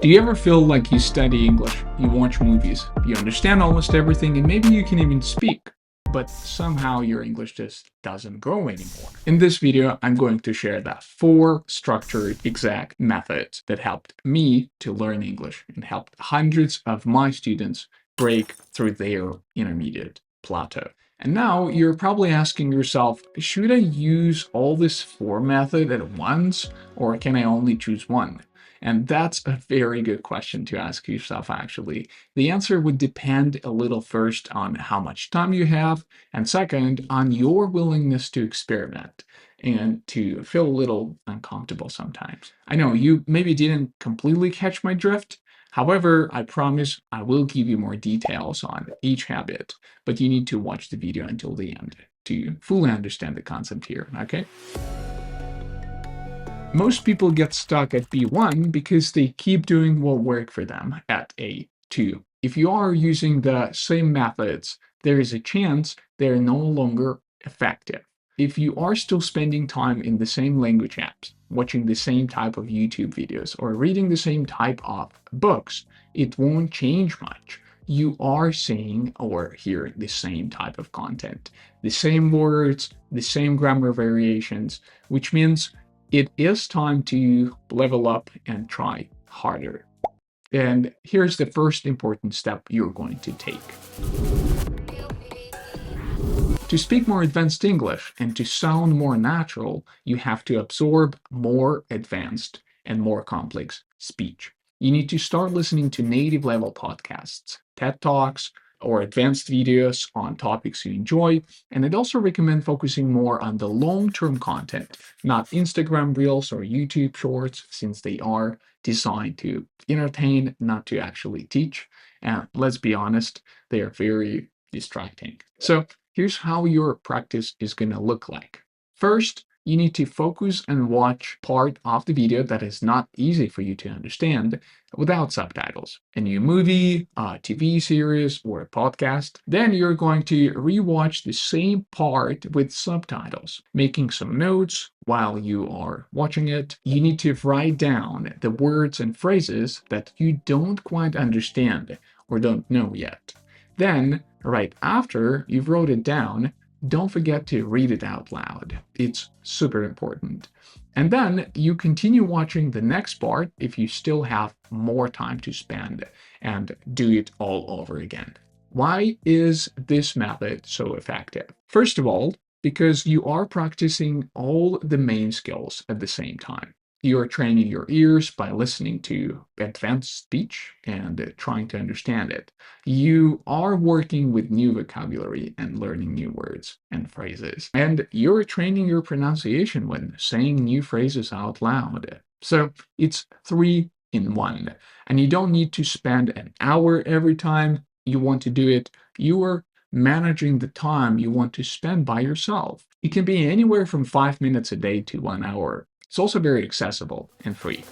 Do you ever feel like you study English, you watch movies, you understand almost everything, and maybe you can even speak, but somehow your English just doesn't grow anymore? In this video, I'm going to share the 4 structured exact methods that helped me to learn English and helped hundreds of my students break through their intermediate plateau. And now you're probably asking yourself, should I use all this 4 method at once, or can I only choose one? And that's a very good question to ask yourself, actually. The answer would depend a little first on how much time you have, and second, on your willingness to experiment and to feel a little uncomfortable sometimes. I know you maybe didn't completely catch my drift. However, I promise I will give you more details on each habit, but you need to watch the video until the end to fully understand the concept here, okay? Most people get stuck at B1 because they keep doing what worked for them at A2. If you are using the same methods, there is a chance they're no longer effective. If you are still spending time in the same language apps, watching the same type of YouTube videos, or reading the same type of books, it won't change much. You are seeing or hearing the same type of content, the same words, the same grammar variations, which means it is time to level up and try harder. And here's the first important step you're going to take. To speak more advanced English and to sound more natural, you have to absorb more advanced and more complex speech. You need to start listening to native level podcasts, TED Talks, or advanced videos on topics you enjoy. And I'd also recommend focusing more on the long-term content, not Instagram Reels or YouTube Shorts, since they are designed to entertain, not to actually teach. And let's be honest, they are very distracting. So here's how your practice is going to look like. First, you need to focus and watch part of the video that is not easy for you to understand without subtitles. A new movie, a TV series, or a podcast. Then you're going to rewatch the same part with subtitles, making some notes while you are watching it. You need to write down the words and phrases that you don't quite understand or don't know yet. Then, right after you've wrote it down, don't forget to read it out loud. It's super important. And then you continue watching the next part if you still have more time to spend and do it all over again. Why is this method so effective? First of all, because you are practicing all the main skills at the same time. You're training your ears by listening to advanced speech and trying to understand it. You are working with new vocabulary and learning new words and phrases. And you're training your pronunciation when saying new phrases out loud. So it's 3 in 1. And you don't need to spend an hour every time you want to do it. You are managing the time you want to spend by yourself. It can be anywhere from 5 minutes a day to 1 hour. It's also very accessible and free.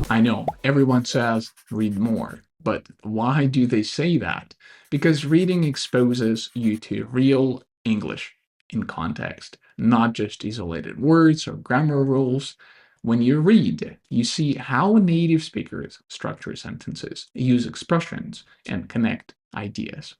I know everyone says read more, but why do they say that? Because reading exposes you to real English in context, not just isolated words or grammar rules. When you read, you see how native speakers structure sentences, use expressions, and connect ideas.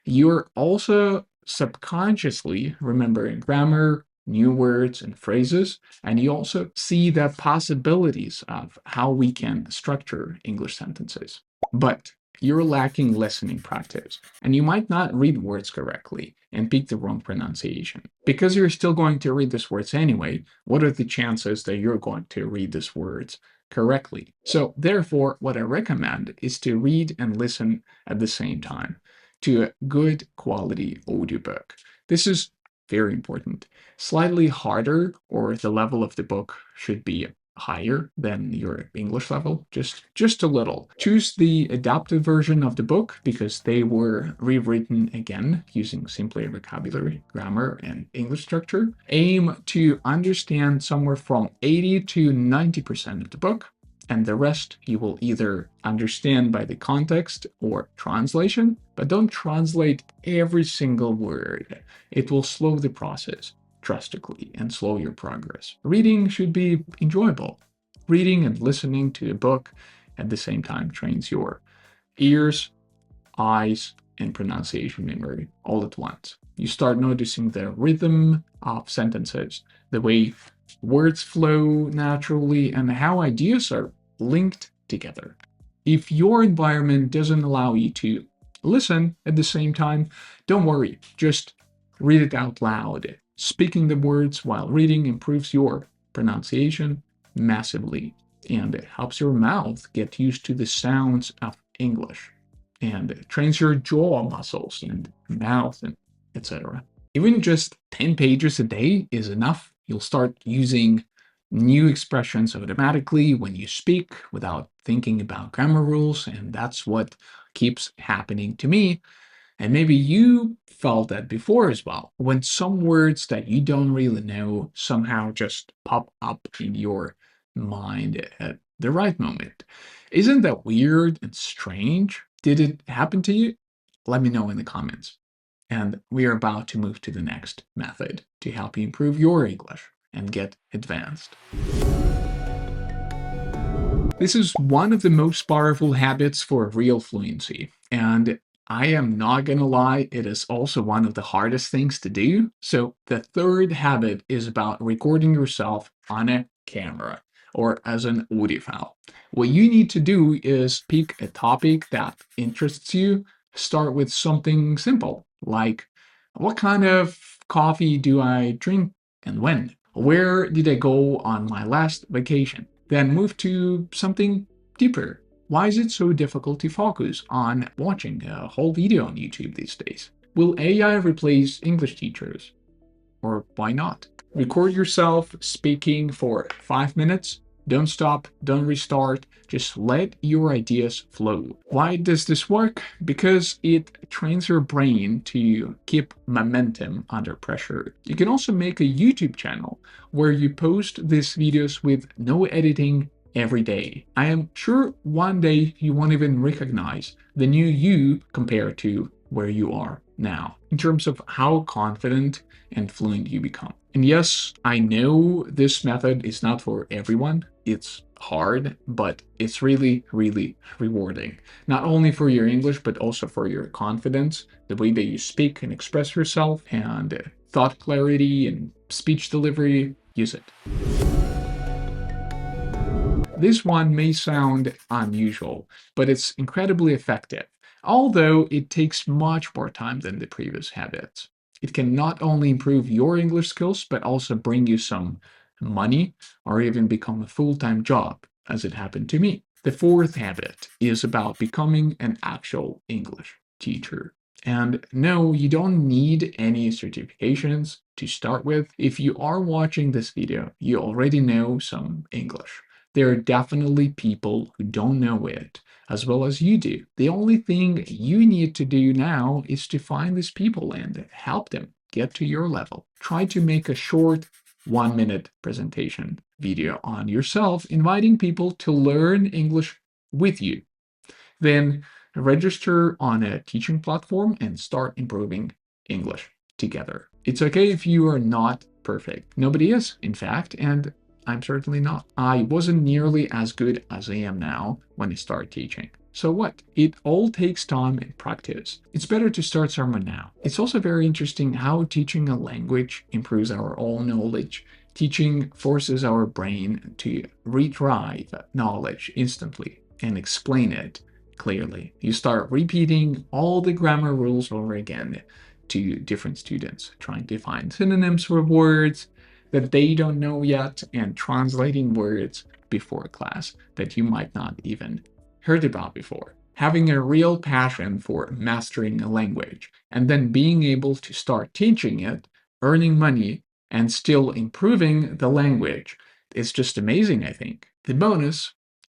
You're also subconsciously remembering grammar, new words and phrases, and you also see the possibilities of how we can structure English sentences. But you're lacking listening practice, and you might not read words correctly and pick the wrong pronunciation. Because you're still going to read these words anyway, what are the chances that you're going to read these words correctly? So therefore, what I recommend is to read and listen at the same time to a good quality audiobook. This is very important. Slightly harder, or the level of the book should be higher than your English level, just a little. Choose the adapted version of the book because they were rewritten again using simpler vocabulary, grammar, and English structure. Aim to understand somewhere from 80 to 90% of the book, and the rest you will either understand by the context or translation, but don't translate every single word. It will slow the process drastically and slow your progress. Reading should be enjoyable. Reading and listening to a book at the same time trains your ears, eyes, and pronunciation memory all at once. You start noticing the rhythm of sentences, the way words flow naturally, and how ideas are linked together. If your environment doesn't allow you to listen at the same time, don't worry, just read it out loud. Speaking the words while reading improves your pronunciation massively, and it helps your mouth get used to the sounds of English, and it trains your jaw muscles and mouth and etc. Even just 10 pages a day is enough. You'll start using new expressions automatically when you speak without thinking about grammar rules, and that's what keeps happening to me. And maybe you felt that before as well, when some words that you don't really know somehow just pop up in your mind at the right moment. Isn't that weird and strange? Did it happen to you? Let me know in the comments. And we are about to move to the next method to help you improve your English and get advanced. This is one of the most powerful habits for real fluency, and I am not gonna lie, it is also one of the hardest things to do. So, the third habit is about recording yourself on a camera or as an audio file. What you need to do is pick a topic that interests you. Start with something simple, like what kind of coffee do I drink and when? Where did I go on my last vacation? Then move to something deeper. Why is it so difficult to focus on watching a whole video on YouTube these days? Will AI replace English teachers? Or why not? Record yourself speaking for 5 minutes. Don't stop, don't restart, just let your ideas flow. Why does this work? Because it trains your brain to keep momentum under pressure. You can also make a YouTube channel where you post these videos with no editing every day. I am sure one day you won't even recognize the new you compared to where you are now, in terms of how confident and fluent you become. And yes, I know this method is not for everyone. It's hard, but it's really, really rewarding. Not only for your English, but also for your confidence, the way that you speak and express yourself, and thought clarity and speech delivery. Use it. This one may sound unusual, but it's incredibly effective, although it takes much more time than the previous habits. It can not only improve your English skills, but also bring you some money or even become a full-time job, as it happened to me. The fourth habit is about becoming an actual English teacher. And no, you don't need any certifications to start with. If you are watching this video, you already know some English. There are definitely people who don't know it as well as you do. The only thing you need to do now is to find these people and help them get to your level. Try to make a short 1-minute presentation video on yourself, inviting people to learn English with you. Then register on a teaching platform and start improving English together. It's okay if you are not perfect. Nobody is, in fact, and I'm certainly not. I wasn't nearly as good as I am now when I started teaching. So what? It all takes time and practice. It's better to start somewhere now. It's also very interesting how teaching a language improves our own knowledge. Teaching forces our brain to retrieve knowledge instantly and explain it clearly. You start repeating all the grammar rules over again to different students, trying to find synonyms for words that they don't know yet and translating words before class that you might not even heard about before. Having a real passion for mastering a language and then being able to start teaching it, earning money, and still improving the language is just amazing, I think. The bonus,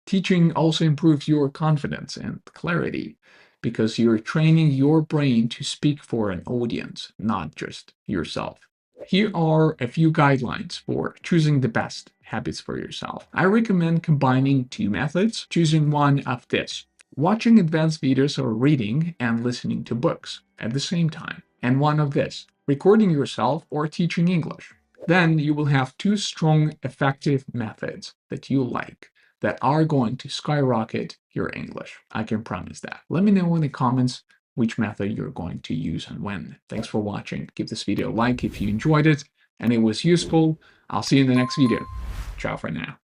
teaching also improves your confidence and clarity because you're training your brain to speak for an audience, not just yourself. Here are a few guidelines for choosing the best habits for yourself. I recommend combining two methods, choosing one of this: watching advanced videos or reading and listening to books at the same time, and one of this: recording yourself or teaching English. then you will have two strong, effective methods that you like that are going to skyrocket your English. I can promise that. Let me know in the comments which method you're going to use and when. Thanks for watching. Give this video a like if you enjoyed it and it was useful. I'll see you in the next video. Ciao for now.